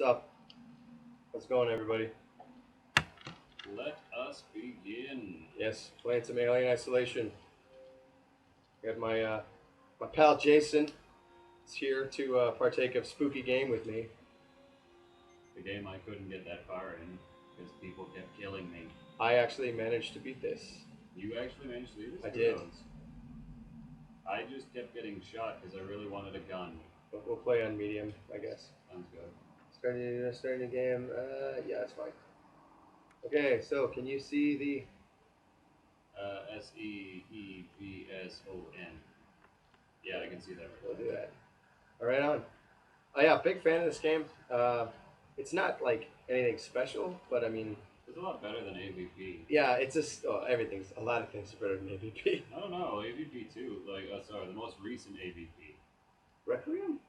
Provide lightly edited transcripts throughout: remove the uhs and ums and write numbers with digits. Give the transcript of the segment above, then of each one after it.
What's up? How's it going, everybody? Let us begin. Yes, playing some Alien Isolation. Got my pal Jason is here to partake of Spooky Game with me. The game I couldn't get that far in because people kept killing me. I actually managed to beat this. You actually managed to do this? I did. I just kept getting shot because I really wanted a gun. But we'll play on medium, I guess. Sounds good. Starting the game. Yeah, it's fine. Okay, so can you see the? Seebson. Yeah, I can see that right We'll there. do that. All right, on. Oh yeah, big fan of this game. It's not like anything special, but I mean, It's a lot better than AVP. yeah, it's just a lot of things are better than AVP. I don't know, AVP too. Sorry, the most recent AVP. Requiem?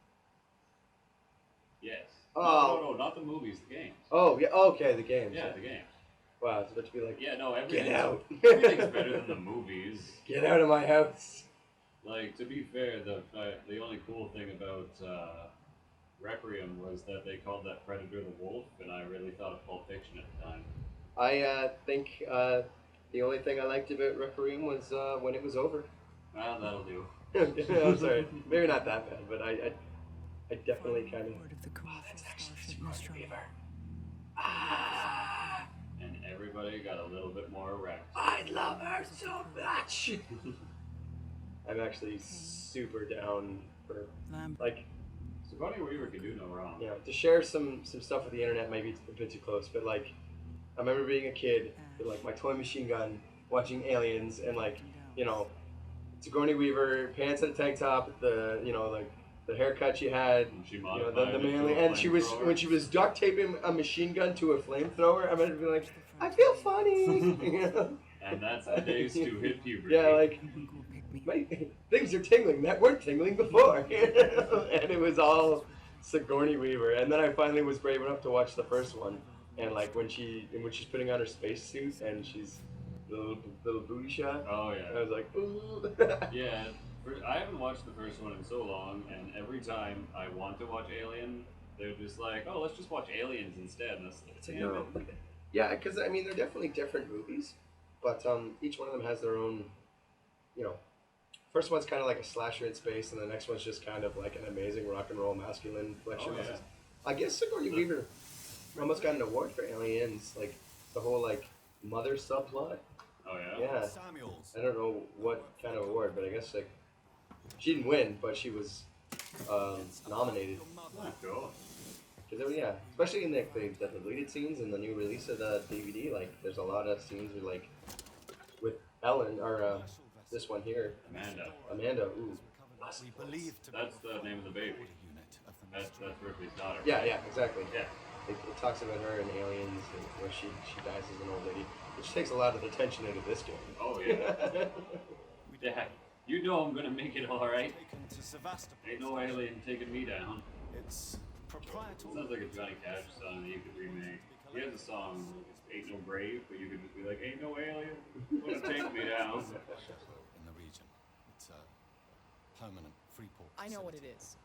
Yes. Oh. No, not the movies, the games. Oh yeah, okay, the games. Yeah, the games. Wow, it's about to be like, Yeah, no, get out. everything's better than the movies. Get out of my house. Like, to be fair, the only cool thing about Requiem was that they called that Predator the Wolf, and I really thought of Pulp Fiction at the time. I think the only thing I liked about Requiem was when it was over. Well, that'll do. I'm sorry, maybe not that bad, but I definitely kind of. Oh, that's actually Sigourney Weaver. Ah, And everybody got a little bit more erect. I love her so much. I'm actually super down for like. Sigourney Weaver can do no wrong. Yeah, to share some stuff with the internet might be a bit too close, but like, I remember being a kid with like my toy machine gun, watching Aliens, and like, you know, Sigourney Weaver, pants and a tank top, like the haircut she had, And she the modified it manly, to a and she was flamethrower. when she was duct taping a machine gun to a flamethrower. I remember being like, I feel funny. And that's the days to hit puberty. Yeah, like. Things are tingling that weren't tingling before. And it was all Sigourney Weaver. And then I finally was brave enough to watch the first one. And like when she's putting on her spacesuit and she's the little booty shot. Oh, yeah. I was like, ooh. Yeah, I haven't watched the first one in so long, and every time I want to watch Alien, they're just like, oh, let's just watch Aliens instead. And that's It's like, no. Yeah, because I mean they're definitely different movies, but each one of them has their own, you know. First one's kind of like a slasher in space, and the next one's just kind of like an amazing rock and roll masculine flexion. Oh, yeah. I guess Sigourney Weaver almost got an award for Aliens, like the whole like mother subplot. Oh, yeah? Yeah, I don't know what kind of award, but I guess like she didn't win, but she was nominated. Oh, cool. Cause yeah, especially in the deleted scenes in the new release of the DVD, like there's a lot of scenes with Ellen or. This one here. Amanda, ooh. That's the name of the baby. That's Ripley's daughter. Yeah, exactly. Yeah. It talks about her and Aliens and where she dies as an old lady, which takes a lot of the tension out of this game. Oh, yeah. Yeah, you know I'm gonna make it alright. Ain't no alien taking me down. Sounds like a Johnny Cash song that you could remake. He has a song, Ain't No Grave, but you could just be like, ain't no alien gonna take me down. In the region. It's a permanent free port. I know what it is.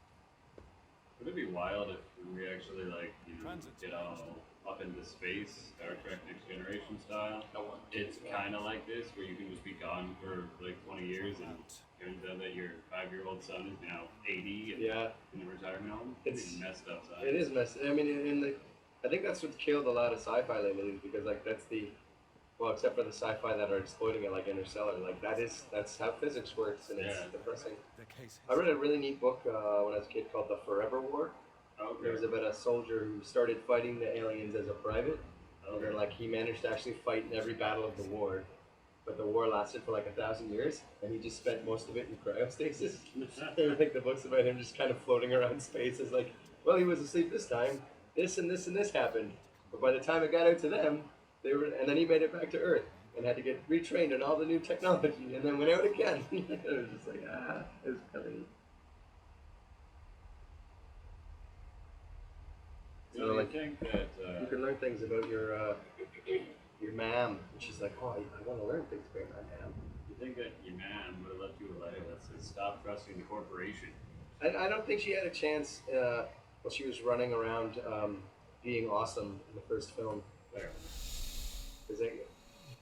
Would it be wild if we actually, like, get all up into space, Star Trek Next Generation style? It's kind of like this, where you can just be gone for, like, 20 years, and it turns out that your 5-year-old son is now 80 and in a retirement home. It's messed up side. It is messed. I mean, I think that's what's killed a lot of sci-fi lately, because, like, that's well, except for the sci-fi that are exploiting it, like Interstellar, like that's how physics works, and it's depressing. I read a really neat book when I was a kid called The Forever War. Okay. It was about a soldier who started fighting the aliens as a private, and then like he managed to actually fight in every battle of the war, but the war lasted for like 1,000 years, and he just spent most of it in cryostasis. I think the book's about him just kind of floating around space as like, well, he was asleep this time, this and this and this happened, but by the time it got out to them. And then he made it back to Earth and had to get retrained on all the new technology, and then went out again. It was just like, it was kind of neat. So like, think that you can learn things about your ma'am, and she's like, oh, I want to learn things about my ma'am. you think that your man would have left you a letter that said stop trusting the corporation? I don't think she had a chance while she was running around being awesome in the first film. Fair. Because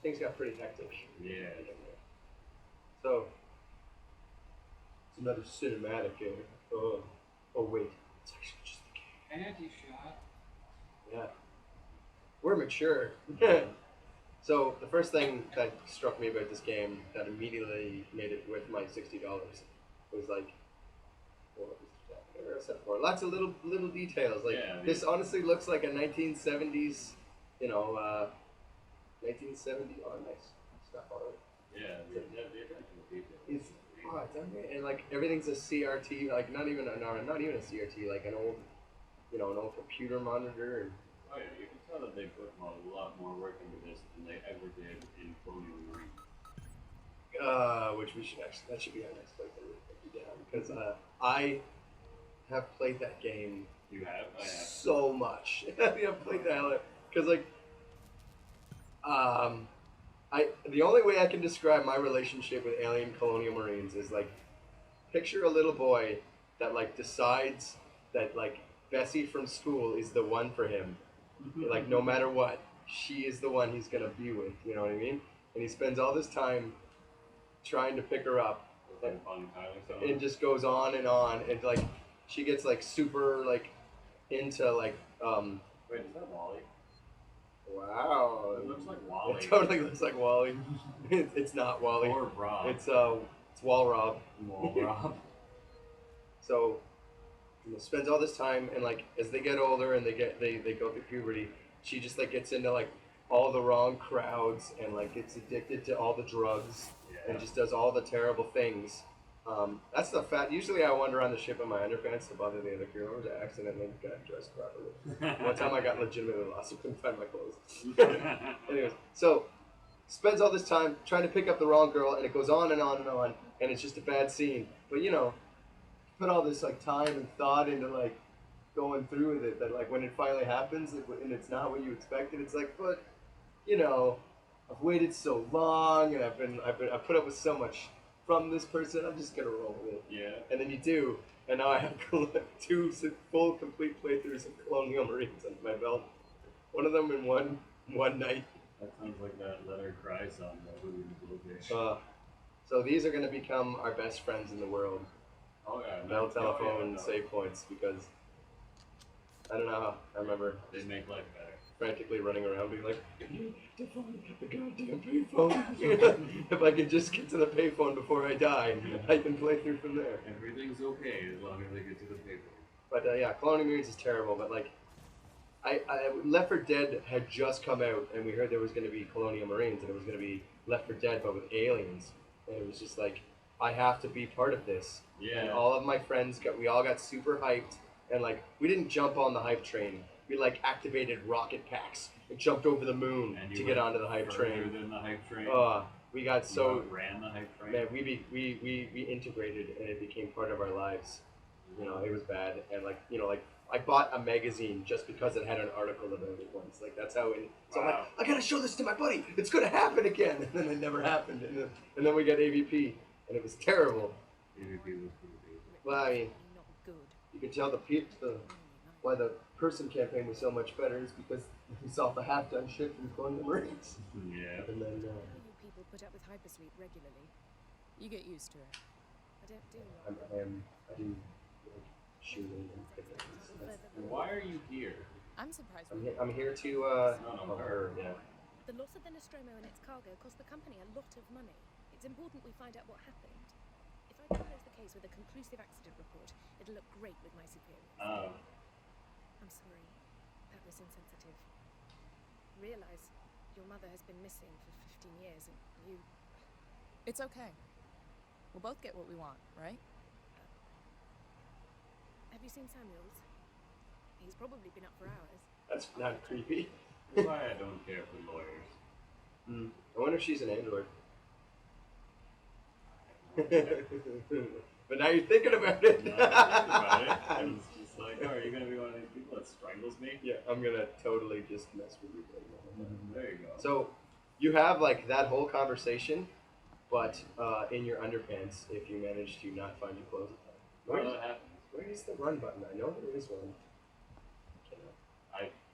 things got pretty hectic. Yeah. So, it's another cinematic game. Oh wait, it's actually just the game. Anti-shot. Yeah. We're mature. So, the first thing that struck me about this game that immediately made it worth my $60 was like, what was that? Except for lots of little details. Like, this honestly looks like a 1970s, 1970. Oh, nice stuff on it. Yeah, the attention to detail. It's and like everything's a CRT, like not even a CRT, like an old, an old computer monitor. And oh yeah, you can tell that they put a lot more work into this than they ever did in Colonial Marine. Which that should be our next playthrough because I have played that game. You have? I have. So much. I've played the hell out because the only way I can describe my relationship with Alien Colonial Marines is like, picture a little boy that like decides that like Bessie from school is the one for him, like no matter what, she is the one he's gonna be with. You know what I mean? And he spends all this time trying to pick her up, and just goes on, and like she gets like super like into like Wait, is that Wally? Wow. It looks like Wally. It totally looks like Wally. It's not Wally. Or Rob. It's Walrob. Walrob. So, spends all this time, and like as they get older and they go through puberty, she just like gets into like all the wrong crowds and like gets addicted to all the drugs and just does all the terrible things. That's the fact. Usually I wander around the ship in my underpants to bother the other crew members. I accidentally got dressed properly. One time I got legitimately lost. I couldn't find my clothes. Anyways, so spends all this time trying to pick up the wrong girl, and it goes on and on and on, and it's just a bad scene. But put all this like time and thought into like going through with it. That like when it finally happens, and it's not what you expected, it's like, but I've waited so long, and I've put up with so much from this person, I'm just gonna roll with it. Yeah. And then you do, and now I have 2 full complete playthroughs of Colonial Marines under my belt. One of them in one night. That sounds like that Let Her Cry song that we would So these are gonna become our best friends in the world. Oh yeah. Bell telephone save points, because I don't know. I remember they make life better. Frantically running around being like, I need to find the goddamn payphone. If I can just get to the payphone before I die, I can play through from there. Everything's okay as long as I get to the payphone. But yeah, Colonial Marines is terrible. But like, Left 4 Dead had just come out, and we heard there was going to be Colonial Marines, and it was going to be Left 4 Dead but with aliens. And it was just like, I have to be part of this. Yeah. And all of my friends we all got super hyped, and like we didn't jump on the hype train. We like activated rocket packs and jumped over the moon to get onto the hype train. Than the hype train. We got so ran the hype train. Man, we integrated, and it became part of our lives. It was bad, and like I bought a magazine just because it had an article about it once. Like that's how. So I'm like, I gotta show this to my buddy. It's gonna happen again, and then it never happened. And then we got AVP, and it was terrible. AVP was pretty big. Well, I mean, you could tell why the person campaign was so much better is because we saw the half-done shit from Colonial Marines. Yeah. And then people put up with hypersleep regularly. You get used to it. I don't do I do like shooting and things. Why are you here? I'm surprised. I'm here to her. Yeah. The loss of the Nostromo and its cargo cost the company a lot of money. It's important we find out what happened. If I can close the case with a conclusive accident report, it'll look great with my superiors. Oh. I'm sorry. That was insensitive. Realize your mother has been missing for 15 years and you... It's okay. We'll both get what we want, right? Have you seen Samuels? He's probably been up for hours. That's not creepy. That's why I don't care for lawyers. I wonder if she's an android. But now you're thinking about it. No, I'm thinking about it. And it's just like, oh, are you gonna be one of these people that strangles me? Yeah, I'm gonna totally just mess with you. There you go. So, you have like that whole conversation, but in your underpants if you manage to not find your clothes at time. What happens? Where is the run button? I know there is one.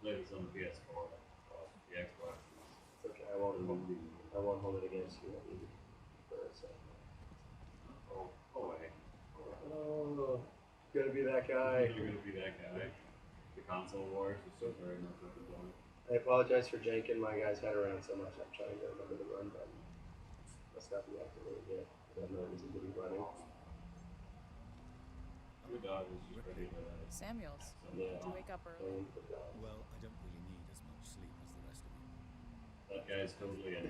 Play this on the PS4. The Xbox It's okay. I won't hold it against you. For a second. oh wait. Oh, gonna be that guy. You're gonna be that guy. The console wars is so very much what we're doing. I apologize for janking my guy's head around so much. I'm trying to remember the run button. Must not be activated yet. I have no reason to be running. Your dog is just ready to Samuels, Yeah. did you wake up early? Playing the dog. Well, I don't really need as much sleep as the rest of you. that guy's totally an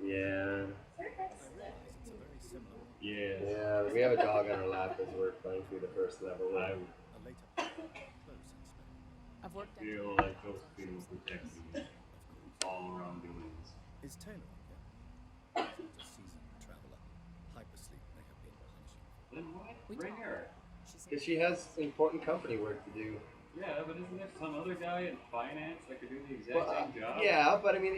Yeah. I realize it's a very similar one. Yeah. Yeah, we have a dog on our lap as we're playing through the first level. I A later close inspect. I've worked feel at like those people protect me all wrongdoings. Is Taylor on here? As a seasoned traveler, hypersleep may have been punishing. Then why We bring talked. her? Because she has important company work to do. Yeah, but isn't there some other guy in finance that could do the exact Well, same job? yeah, but I mean,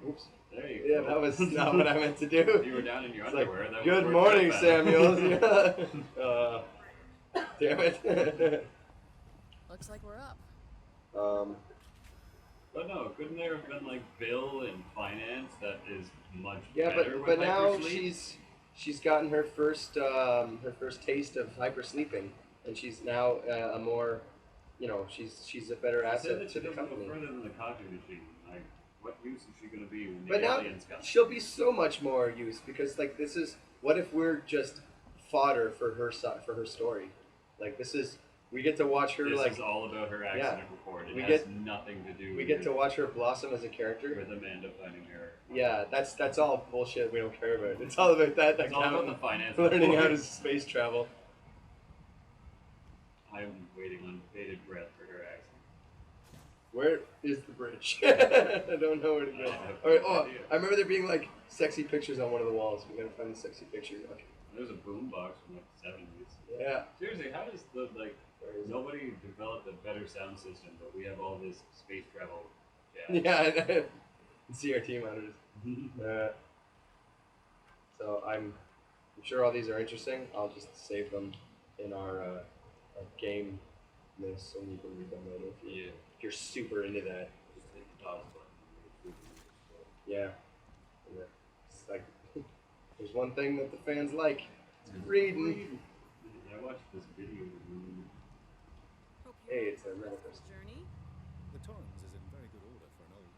oops. There you Yeah, go. that was not what I meant to do. If you were down in your It's like, underwear, that good would morning, work better. Samuels. Damn it. Looks like we're up. But no, couldn't there have been like Bill in finance that is much yeah, better but with now hypersleep? she's gotten her first taste of hypersleeping, and she's now a more, she's a better I said asset that to she the doesn't company. go further than the coffee machine. Like, what use is she gonna be when But the now aliens come? she'll be so much more use because like this is what if we're just fodder for her for her story, like we get to watch her This like is all about her accident report. It We has get- nothing to do we with get to watch her blossom as a character. with Amanda finding her. Yeah, that's all bullshit we don't care about. It's all about that It's all about the accountant finance learning how report. to space travel. I'm waiting on bated breath for her accent. Where is the bridge? I don't know where to go. I have All right, no idea. I remember there being like sexy pictures on one of the walls. We gotta find the sexy picture. Okay. There's a boombox from like the 70s. Yeah. Seriously, how does Where is it? nobody developed a better sound system, but we have all this space travel jazz? Yeah, CRT monitors. So I'm sure all these are interesting. I'll just save them in our game list, and you can read them later Yeah. if you're super into that. Just hit the pause button. Yeah. Yeah. It's like there's one thing that the fans like. It's reading. I watched this video. Hey, it's a manifest. Journey. The Torrens is in very good order for an old.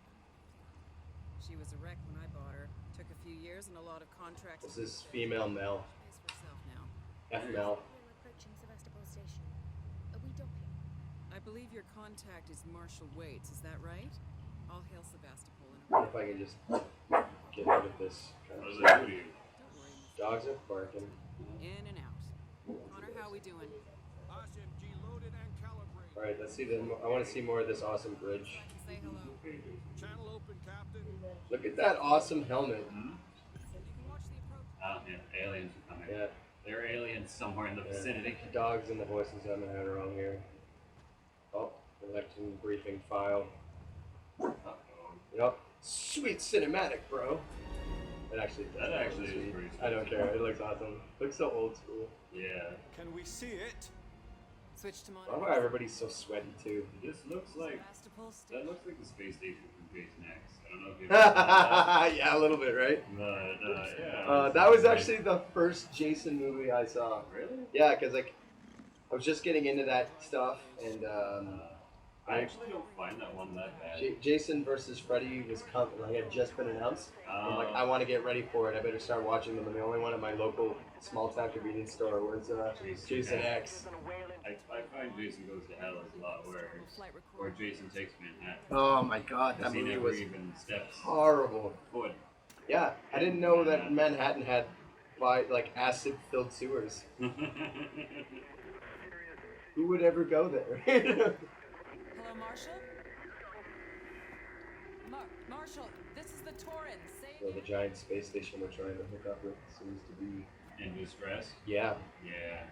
She was a wreck when I bought her. Took a few years and a lot of contracts. This is female Mel. Pays for herself now. F Mel. We're approaching Sevastopol Station. Are we docking? I believe your contact is Marshal Waits. Is that right? All hail Sevastopol. What if I can just get rid of this kind What of does stuff? that do to you? Don't worry. Dogs are barking. In and out. Connor, how we doing? SMG loaded and calibrated. Alright, let's see I want to see more of this awesome bridge. Say hello. Channel open, Captain. Look at that awesome helmet. Hmm? You can watch the approach. Ah, yeah, aliens are coming. Yeah. There are aliens somewhere in the Yeah. vicinity. Dogs and the voices I haven't had wrong here. Oh, election briefing file. Uh-oh. Yep. Sweet cinematic, bro. It actually does. That look actually is sweet. pretty I don't sweet. care. It looks awesome. Looks so old school. Yeah. Can we see it? Switch to I monitor. love how everybody's so sweaty too. This looks like Sevastopol that Station. looks like the space station from Jason X. I don't know if you've ever seen that. Yeah, a little bit, right? But yeah. That was actually the first Jason movie I saw. Really? Yeah, because like I was just getting into that stuff, and I actually don't find that one that bad. Jason versus Freddy was had just been announced. I'm like, I want to get ready for it. I better start watching them. And the only one at my local small town convenience store was Jason X. I find Jason Goes to Hell is a lot worse. Flight Or record. Jason Takes Manhattan. Oh my god, that Because he movie never was even steps horrible. foot. Yeah, I didn't know that Manhattan had acid-filled sewers. Who would ever go there? Hello, Marshal? Marshal, this is the Torrens. Say So the giant space station we're trying to hook up with seems to be. In distress? Yeah. Yeah.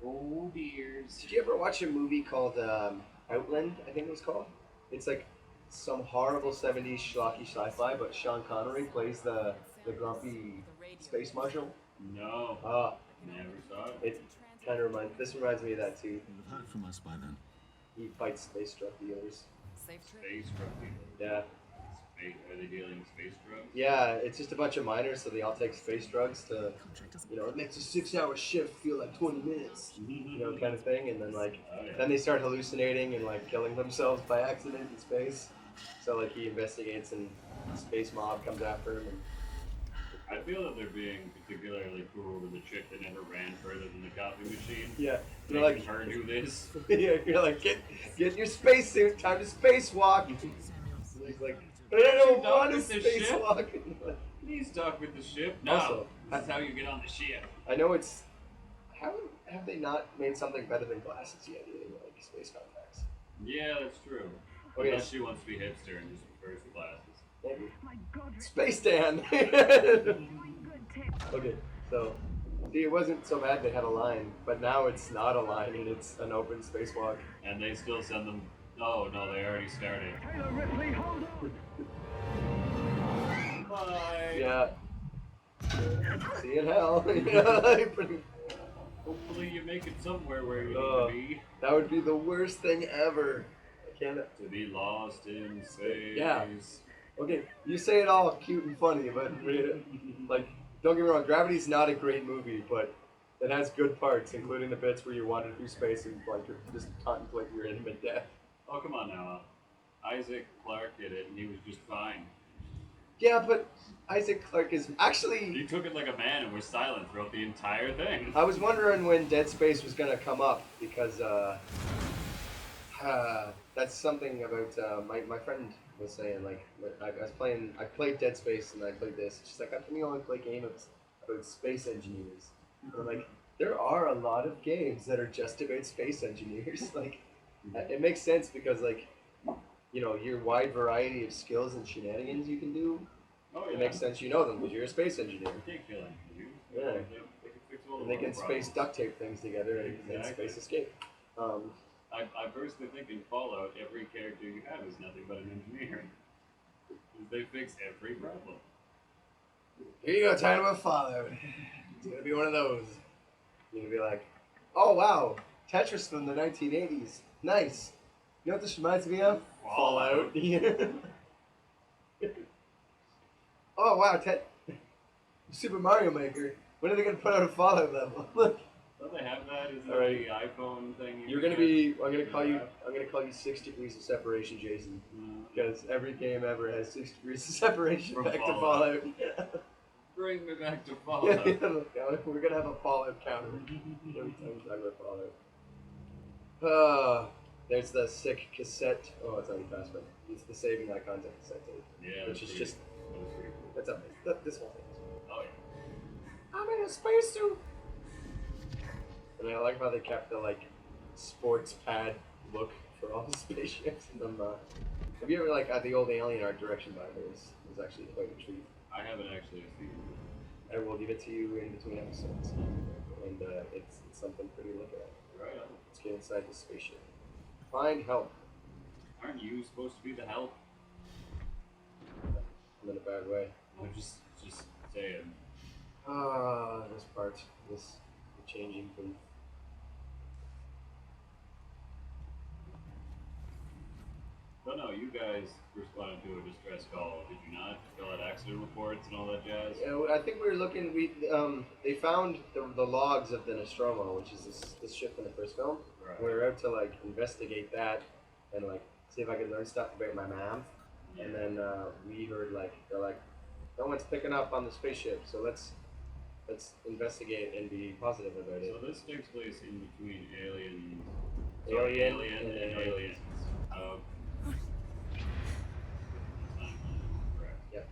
Oh dears. Did you ever watch a movie called Outland? I think it was called. It's like some horrible '70s schlocky sci-fi, but Sean Connery plays the grumpy space marshal. No. Uh, Never saw it. Kind of reminds me of that too. You'll have heard from us by then. He fights space drug dealers. Safe trip. Space drug dealers. Yeah. Are they dealing space drugs? Yeah, it's just a bunch of miners, so they all take space drugs to, you know, it makes a 6-hour shift feel like 20 minutes, you know, kind of thing. And then like, then they start hallucinating and like killing themselves by accident in space. So like he investigates and space mob comes after him. And I feel that they're being particularly cruel to the chick that never ran further than the copy machine. yeah, you're Making like, her do this. yeah, you're like, get in your spacesuit, time to spacewalk. He's like, I don't want to with the spacewalk. Please talk with the ship. No, Also, this is how you get on the ship. I know it's. How have they not made something better than glasses yet? Either, like space contacts. Yeah, that's true. Okay. Unless she wants to be hipster and just prefers the glasses. Maybe. Space Dan. Okay, so see, it wasn't so bad they had a line, but now it's not a line and it's an open spacewalk. And they still send them. Oh no, they already started. Bye. Yeah. See you in hell. Yeah, pretty- Hopefully you make it somewhere where you need to be. that would be the worst thing ever. I can't. To be lost in space. Yeah. Okay, you say it all cute and funny, but like, don't get me wrong, Gravity's not a great movie, but it has good parts, including the bits where you wander through space and like just contemplate your imminent death. Oh come on now. Isaac Clarke did it and he was just fine. Yeah, but Isaac Clarke is actually. He took it like a man and was silent throughout the entire thing. I was wondering when Dead Space was gonna come up because that's something about my friend was saying. Like I played Dead Space and I played this. She's like, how come you only play games about space engineers? And I'm like, there are a lot of games that are just about space engineers. Like, it makes sense because like, you know, your wide variety of skills and shenanigans you can do. Oh, It makes sense you know them because you're a space engineer. You can't kill anything. Yeah. They can fix all And they of can our space problems. duct tape things together and then Exactly. space escape. I personally think in Fallout, every character you have is nothing but an engineer. They fix every problem. Here you go, talking about Fallout. It's gonna be one of those. You're gonna be like, oh wow, Tetris from the 1980s. Nice. You know what this reminds me of? Fallout. Oh wow, Super Mario Maker. When are they gonna put out a Fallout level? Don't they have that? Isn't All right. that the iPhone thing? You're gonna be. I'm gonna call you 6 degrees of separation, Jason. Because every game ever has 6 degrees of separation From back Fallout. to Fallout. Bring me back to Yeah, Fallout. we're gonna have a Fallout counter every time we talk about Fallout. There's the sick cassette. Oh, it's already passed, but it's the saving that content cassette tape. Yeah, Which is that's just. pretty cool. That's amazing. This whole thing. Oh yeah. I'm in a spacesuit. And I like how they kept the like sports pad look for all the spaceships and them. Have you ever like at the old Alien art direction by it was actually quite a treat. I haven't actually seen it. I will give it to you in between episodes, and it's something pretty to look at. Right on. Let's get inside the spaceship. Find help. Aren't you supposed to be the help? I'm in a bad way. I'm just saying. This part, the changing booth. But no, you guys responded to a distress call, did you not? Fill out accident reports and all that jazz? Yeah, I think we were looking. They found the logs of the Nostromo, which is this ship in the first film. Right. We were out to like investigate that and like see if I could learn stuff about my mom. Yeah. And then we heard like they're like, no one's picking up on the spaceship, so let's investigate and be positive about it. So this takes place in between Alien Alien and and Aliens. Correct. Yep.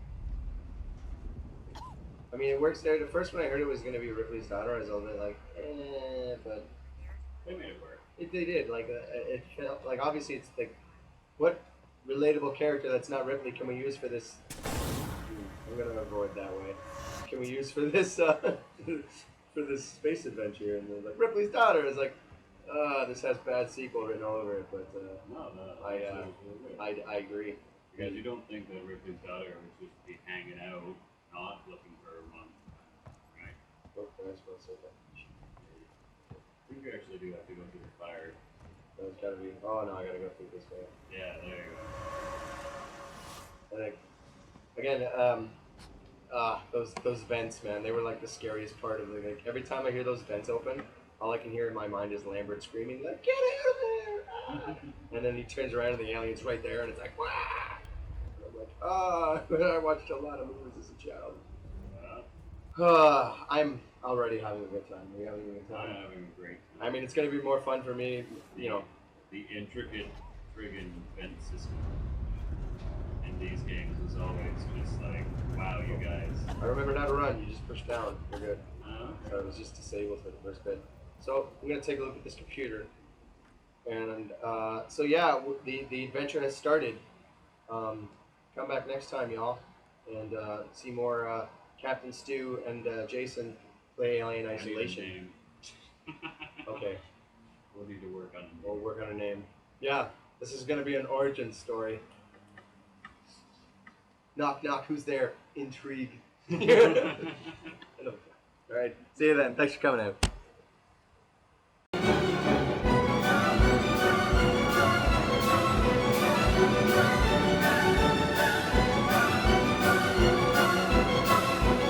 I mean, it works there. The first when I heard it was going to be Ripley's daughter, I was a little bit like, but They made it work. they did. Like, it felt like obviously it's like, what relatable character that's not Ripley can we use for this? I'm gonna avoid that way. Can we use for this for this space adventure? And they're like Ripley's daughter is like, this has bad sequel written all over it. But No, I actually, it was really good. I agree. Because you don't think that Ripley's daughter would just be hanging out, not looking for her mom, right? Oh, am I supposed to say that? think you actually do have to go through the fire. There's gotta be. Oh no, I gotta go through this way. Yeah, there you go. I think again, those vents, man, they were like the scariest part of the. Like, every time I hear those vents open, all I can hear in my mind is Lambert screaming like, "Get out of there!" Ah! And then he turns around and the alien's right there, and it's like, "Wah!" And I'm like, I watched a lot of movies as a child. I'm already having a good time. Are you having a good I'm time? having a great time. I mean, it's gonna be more fun for me, you know. The intricate friggin' vent system in these games is always just like, wow, you guys. I remembered how to run. You just push down. You're good. Okay. So I was just disabled for the first bit. So I'm gonna take a look at this computer, and so yeah, the adventure has started. Come back next time, y'all, and see more Captain Stu and Jason play Alien I need a Isolation. name. Okay, We'll need to work on it. we'll work on a name. Yeah, this is gonna be an origin story. Knock knock, who's there? Intrigue. All right, see you then. Thanks for coming out.